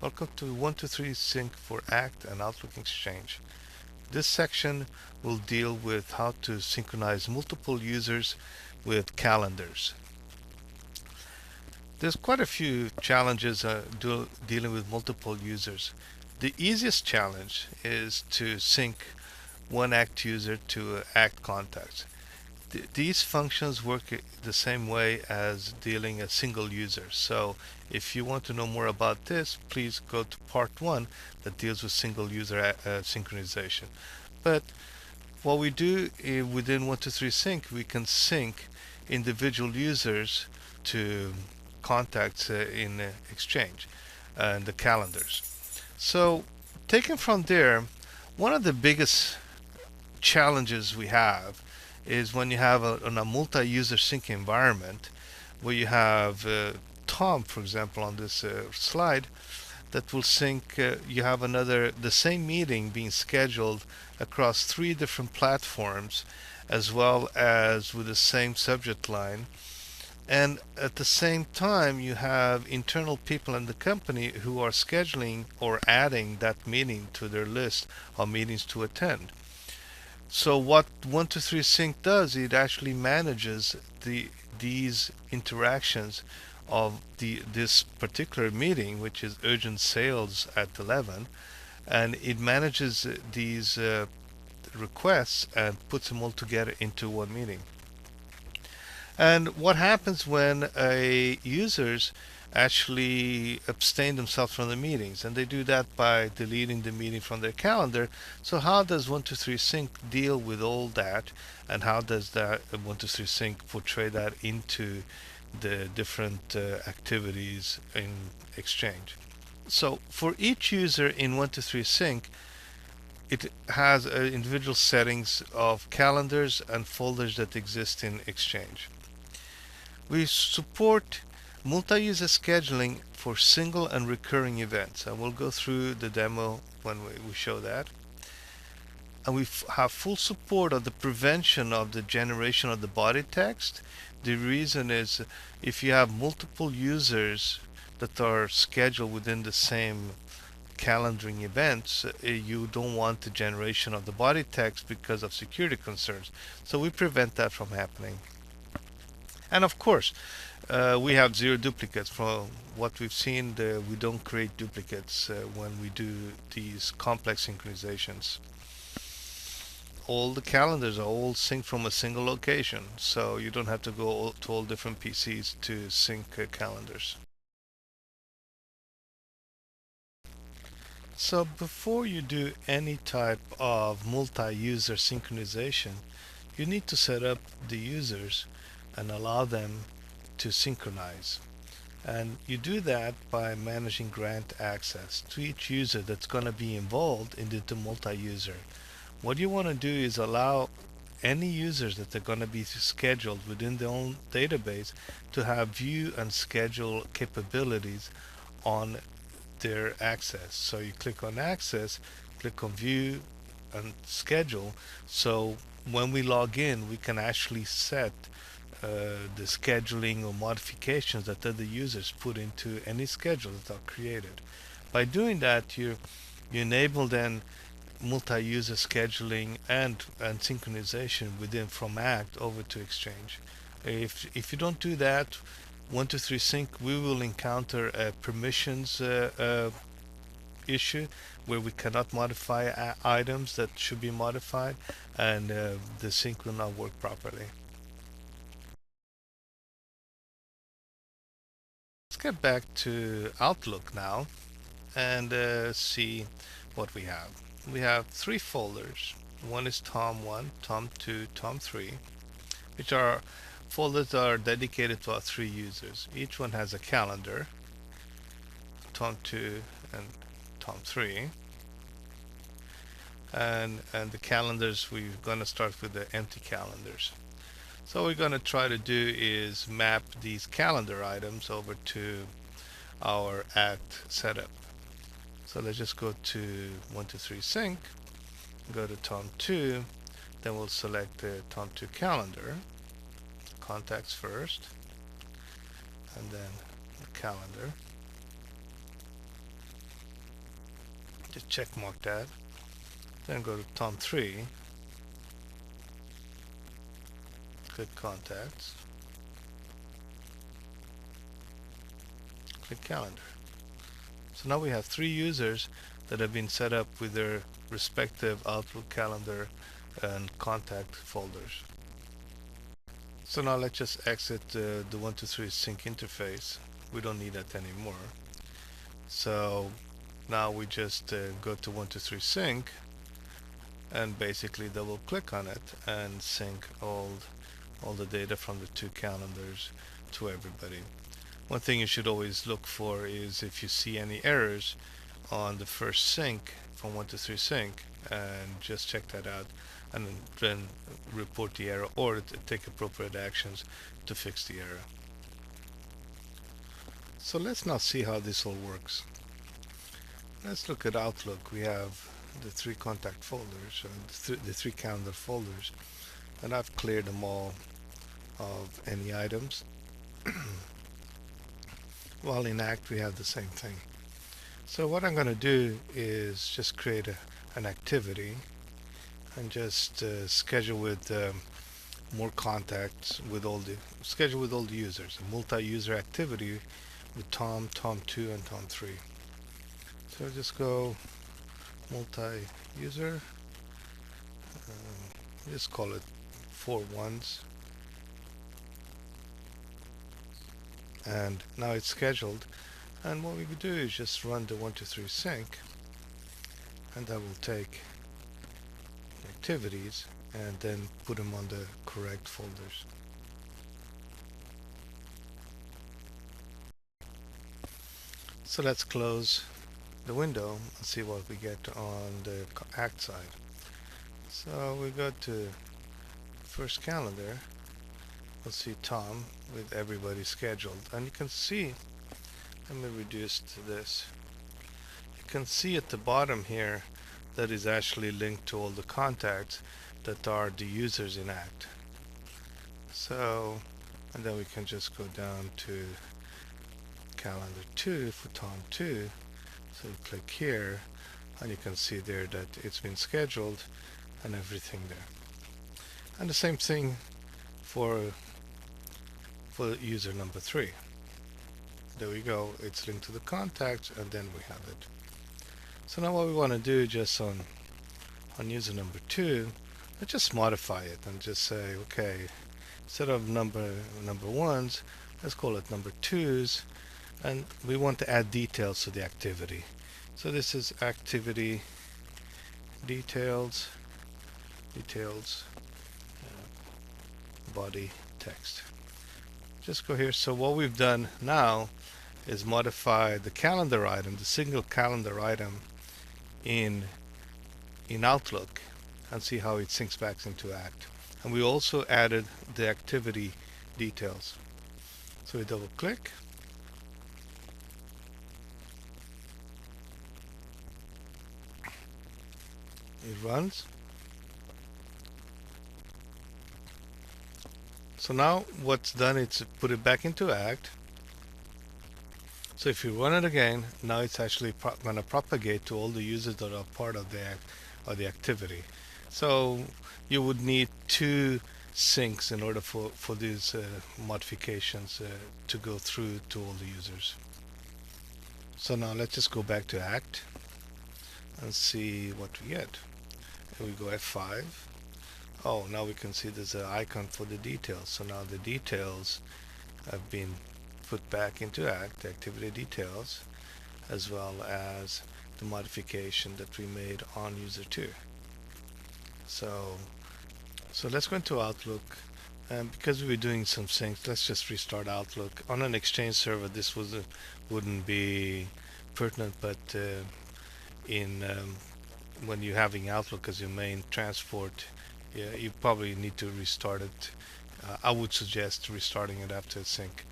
Welcome to 123 Sync for Act and Outlook Exchange. This section will deal with how to synchronize multiple users with calendars. There's quite a few challenges dealing with multiple users. The easiest challenge is to sync one Act user to Act contacts. These functions work the same way as dealing a single user. So if you want to know more about this, please go to part 1 that deals with single user synchronization. But what we do within 123 Sync, we can sync individual users to contacts in Exchange and the calendars. So taken from there, one of the biggest challenges we have is when you have on a multi-user sync environment where you have Tom, for example, on this slide that will sync. You have the same meeting being scheduled across 3 different platforms as well as with the same subject line. And at the same time, you have internal people in the company who are scheduling or adding that meeting to their list of meetings to attend. So what 123 Sync does, it actually manages these interactions of this particular meeting, which is urgent sales at 11, and it manages these requests and puts them all together into one meeting. And what happens when users actually abstain themselves from the meetings, and they do that by deleting the meeting from their calendar. So how does 123 Sync deal with all that, and how does that 123 Sync portray that into the different activities in Exchange? So for each user in 123 Sync, it has individual settings of calendars and folders that exist in Exchange. We support multi-user scheduling for single and recurring events, and we'll go through the demo when we show that. And we have full support of the prevention of the generation of the body text. The reason is if you have multiple users that are scheduled within the same calendaring events, you don't want the generation of the body text because of security concerns. So we prevent that from happening. And of course, we have 0 duplicates. From what we've seen, we don't create duplicates when we do these complex synchronizations. All the calendars are all synced from a single location, so you don't have to go to all different PCs to sync calendars. So before you do any type of multi-user synchronization, you need to set up the users and allow them to synchronize. And you do that by managing grant access to each user that's going to be involved in the multi-user. What you want to do is allow any users that are going to be scheduled within their own database to have view and schedule capabilities on their access. So you click on access, click on view and schedule. So when we log in, we can actually set the scheduling or modifications that other users put into any schedule that are created. By doing that, you enable then multi-user scheduling and synchronization within from Act over to Exchange. If you don't do that, 123 Sync, we will encounter a permissions issue where we cannot modify items that should be modified, and the sync will not work properly. Let's get back to Outlook now and see what we have. We have 3 folders. One is Tom1, Tom2, Tom3, which are folders that are dedicated to our 3 users. Each one has a calendar, Tom2 and Tom3. And the calendars, we're going to start with the empty calendars. So what we're going to try to do is map these calendar items over to our Act setup. So let's just go to 123 Sync, go to Tom2, then we'll select the Tom2 calendar, contacts first, and then the calendar. Just check mark that. Then go to Tom3, click Contacts, click Calendar. So now we have 3 users that have been set up with their respective Outlook, Calendar, and Contact folders. So now let's just exit the 123 sync interface. We don't need that anymore. So now we just go to 123 sync and basically double click on it and sync all the data from the 2 calendars to everybody. One thing you should always look for is if you see any errors on the first sync from 123 sync, and just check that out and then report the error or take appropriate actions to fix the error. So let's now see how this all works. Let's look at Outlook. We have the 3 contact folders, the 3 calendar folders, and I've cleared them all of any items. While in Act we have the same thing. So what I'm going to do is just create an activity and just schedule with more contacts with all the users, a multi-user activity with Tom, Tom2, and Tom3. So just go multi-user, just call it 4 ones, and now it's scheduled. And what we can do is just run the 123 sync, and that will take activities and then put them on the correct folders. So let's close the window and see what we get on the Act side. So we go to first calendar. We'll see Tom with everybody scheduled, and you can see, let me reduce to this. You can see at the bottom here that is actually linked to all the contacts that are the users in Act. So, and then we can just go down to calendar 2 for Tom 2. So you click here and you can see there that it's been scheduled and everything there. And the same thing for user number 3. There we go, it's linked to the contacts, and then we have it. So now what we want to do just on user number 2, let's just modify it and just say, okay, instead of number ones, let's call it number 2s, and we want to add details to the activity. So this is activity details, body text. Just go here. So what we've done now is modify the calendar item, the single calendar item in Outlook, and see how it syncs back into Act. And we also added the activity details. So we double click. It runs. So now what's done, it's put it back into Act. So if you run it again, now it's actually going to propagate to all the users that are part of the activity. So you would need 2 syncs in order for these modifications to go through to all the users. So now let's just go back to Act and see what we get. Here we go, F5. Oh, now we can see there's an icon for the details. So now the details have been put back into Act, the activity details, as well as the modification that we made on user 2. So let's go into Outlook, and because we were doing some syncs, let's just restart Outlook. On an Exchange server, this wouldn't be pertinent, but when you're having Outlook as your main transport, yeah, you probably need to restart it. I would suggest restarting it after sync.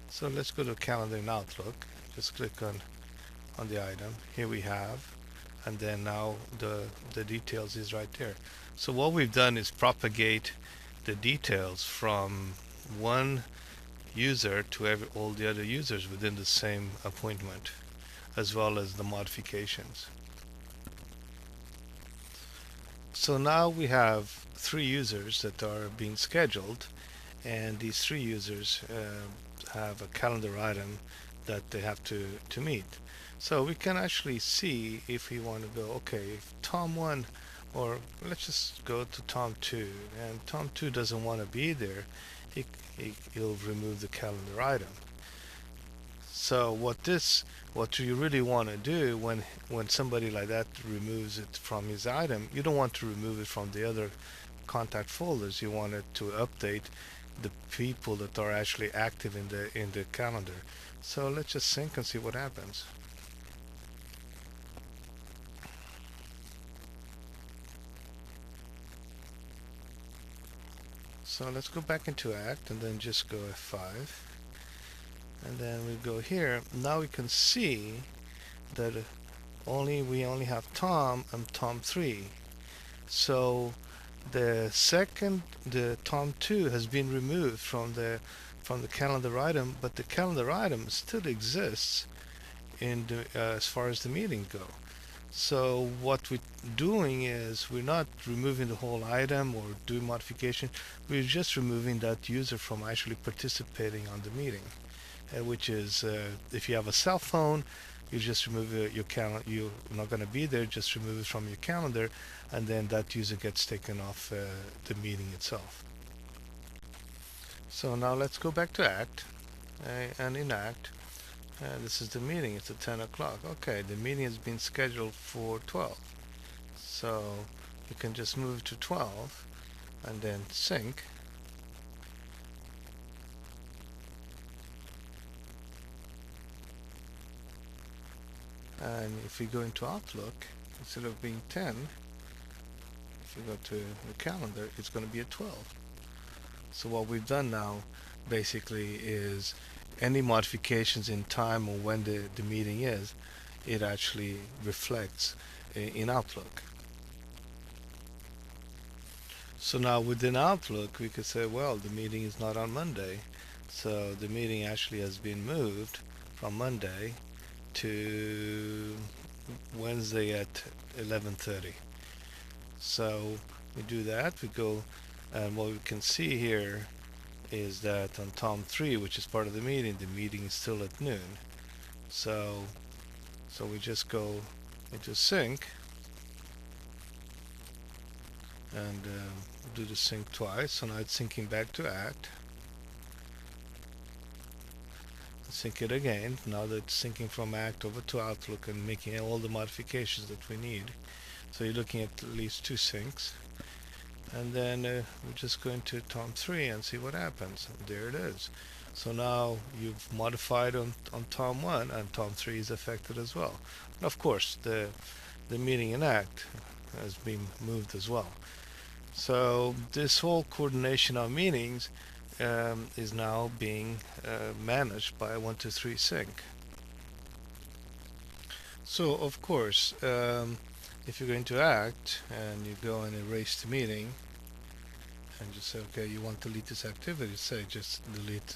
So let's go to Calendar in Outlook. Just click on the item. Here we have, and then now the details is right there. So what we've done is propagate the details from one user to all the other users within the same appointment, as well as the modifications. So now we have 3 users that are being scheduled, and these 3 users have a calendar item that they have to meet. So we can actually see if we want to go, okay, if Tom 1, or let's just go to Tom 2, and Tom 2 doesn't want to be there, he'll remove the calendar item. So what you really want to do when somebody like that removes it from his item, you don't want to remove it from the other contact folders. You want it to update the people that are actually active in the calendar. So let's just sync and see what happens. So let's go back into Act and then just go F5, and then we go here. Now we can see that we only have Tom and Tom 3. So the Tom 2 has been removed from the calendar item, but the calendar item still exists in as far as the meetings go. So what we're doing is we're not removing the whole item or doing modification. We're just removing that user from actually participating on the meeting, which is if you have a cell phone, you just remove your calendar. You're not going to be there. Just remove it from your calendar, and then that user gets taken off the meeting itself. So now let's go back to Act, and in Act, this is the meeting. It's at 10 o'clock. Okay, the meeting has been scheduled for 12. So you can just move to 12 and then sync. And if we go into Outlook, instead of being 10, if we go to the calendar, it's going to be at 12. So what we've done now basically is any modifications in time or when the meeting is, it actually reflects in Outlook. So now within Outlook, we could say, well, the meeting is not on Monday. So the meeting actually has been moved from Monday to Wednesday at 11:30. So we do that, we go, and what we can see here is that on Tom 3, which is part of the meeting is still at noon. So we just go into sync and do the sync twice. So now it's syncing back to Act. Sync it again. Now that it's syncing from Act over to Outlook and making all the modifications that we need. So you're looking at least 2 syncs. And then we're just going to Tom 3 and see what happens. And there it is. So now you've modified on Tom 1, and Tom 3 is affected as well. And of course, the meeting in Act has been moved as well. So this whole coordination of meetings is now being managed by 123 Sync. So of course, if you're going to Act and you go and erase the meeting and just say, okay, you want to delete this activity, say just delete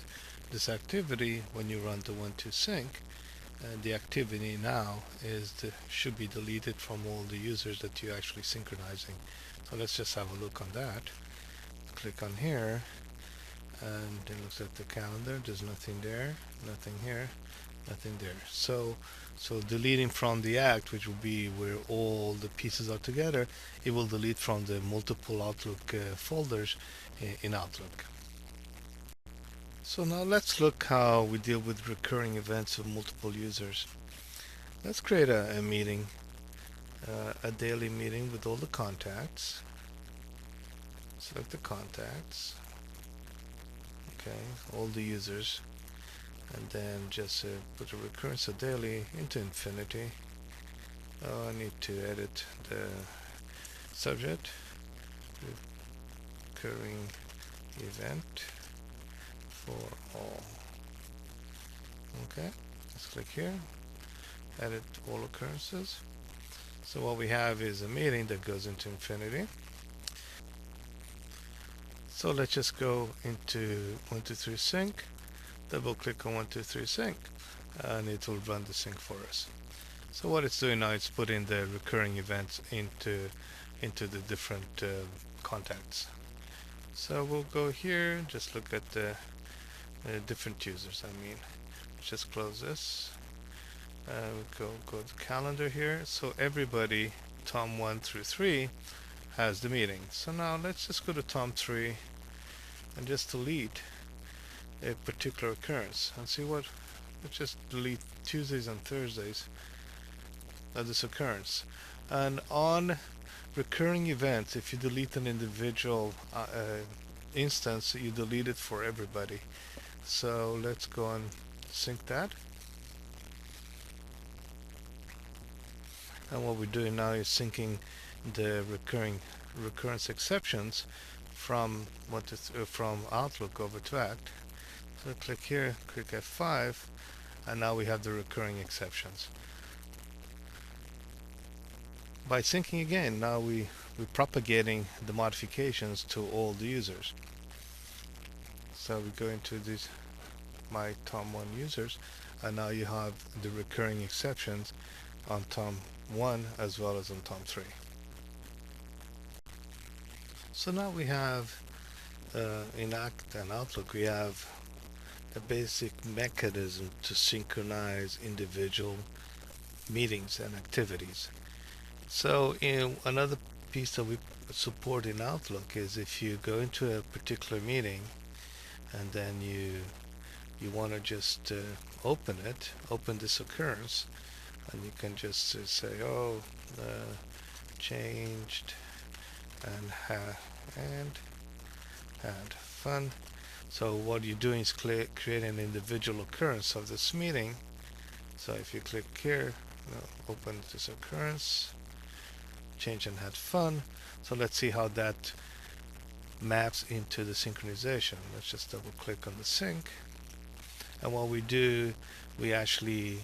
this activity when you run the 123 Sync, and the activity now should be deleted from all the users that you're actually synchronizing. So let's just have a look on that. Click on here, and it looks at the calendar. There's nothing there, nothing here, nothing there. So deleting from the Act, which will be where all the pieces are together, it will delete from the multiple Outlook folders in Outlook. So now let's look how we deal with recurring events of multiple users. Let's create a meeting, a daily meeting with all the contacts. Select the contacts, okay, all the users, and then just put a recurrence of daily into infinity. I need to edit the subject, recurring event for all. Okay, let's click here, edit all occurrences. So what we have is a meeting that goes into infinity. So let's just go into 123 Sync, double click on 123 Sync, and it will run the sync for us. So what it's doing now, it's putting the recurring events into into the different contacts. So we'll go here, just look at the different users. Just close this. We'll go to calendar here. So everybody, Tom 1 through 3, has the meeting. So now let's just go to Tom 3 and just delete a particular occurrence and see what. Let's just delete Tuesdays and Thursdays of this occurrence. And on recurring events, if you delete an individual instance, you delete it for everybody. So let's go and sync that. And what we're doing now is syncing the recurrence exceptions from from Outlook over to Act. So click here, click F5, and now we have the recurring exceptions. By syncing again, now we're propagating the modifications to all the users. So we go into this my Tom 1 users, and now you have the recurring exceptions on Tom 1 as well as on Tom 3. So now we have in Act and Outlook, we have a basic mechanism to synchronize individual meetings and activities. So in another piece that we support in Outlook is if you go into a particular meeting and then you want to just open this occurrence, and you can just say, oh, changed and had fun. So what you're doing is create an individual occurrence of this meeting. So if you click here, open this occurrence, change and had fun. So let's see how that maps into the synchronization. Let's just double click on the sync, and what we do, we actually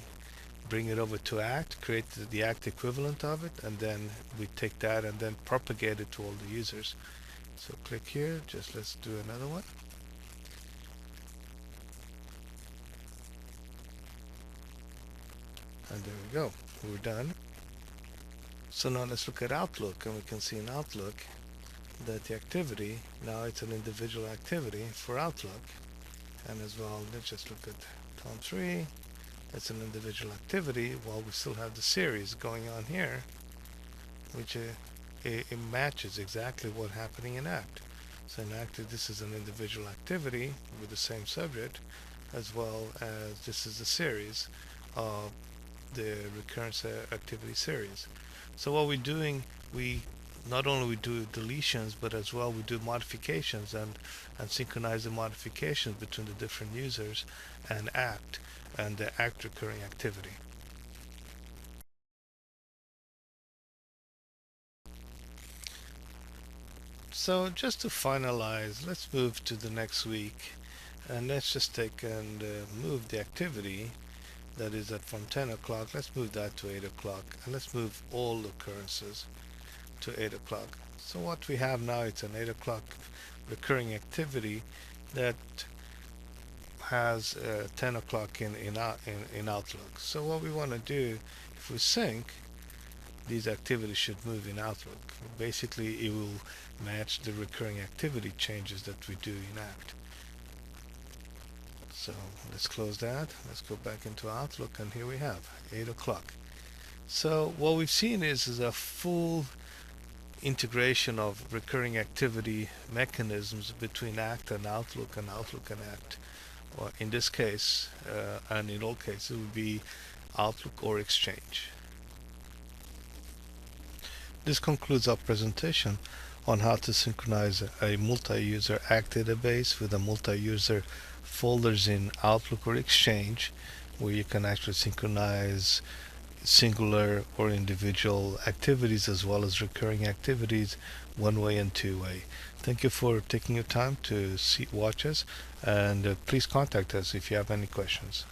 bring it over to Act, create the Act equivalent of it, and then we take that and then propagate it to all the users. So click here, let's do another one. And there we go, we're done. So now let's look at Outlook, and we can see in Outlook that the activity, now it's an individual activity for Outlook. And as well, let's just look at Tom 3. It's an individual activity, while we still have the series going on here, which it matches exactly what's happening in Act. So in Act, this is an individual activity with the same subject, as well as this is the series of the recurrence activity series. So what we're doing, we not only we do deletions, but as well we do modifications and synchronize the modifications between the different users and Act and the Act recurring activity. So just to finalize, let's move to the next week, and let's just take and move the activity that is at from 10 o'clock. Let's move that to 8 o'clock, and let's move all occurrences to 8 o'clock. So what we have now, it's an 8 o'clock recurring activity that has 10 o'clock in Outlook. So what we want to do, if we sync, these activities should move in Outlook. Basically, it will match the recurring activity changes that we do in Act. So let's close that. Let's go back into Outlook, and here we have 8 o'clock. So what we've seen is a full integration of recurring activity mechanisms between Act and Outlook and Act. Or in this case, and in all cases, it would be Outlook or Exchange. This concludes our presentation on how to synchronize a multi-user Act database with a multi-user folders in Outlook or Exchange, where you can actually synchronize singular or individual activities as well as recurring activities one way and two way. Thank you for taking your time to watch us, and please contact us if you have any questions.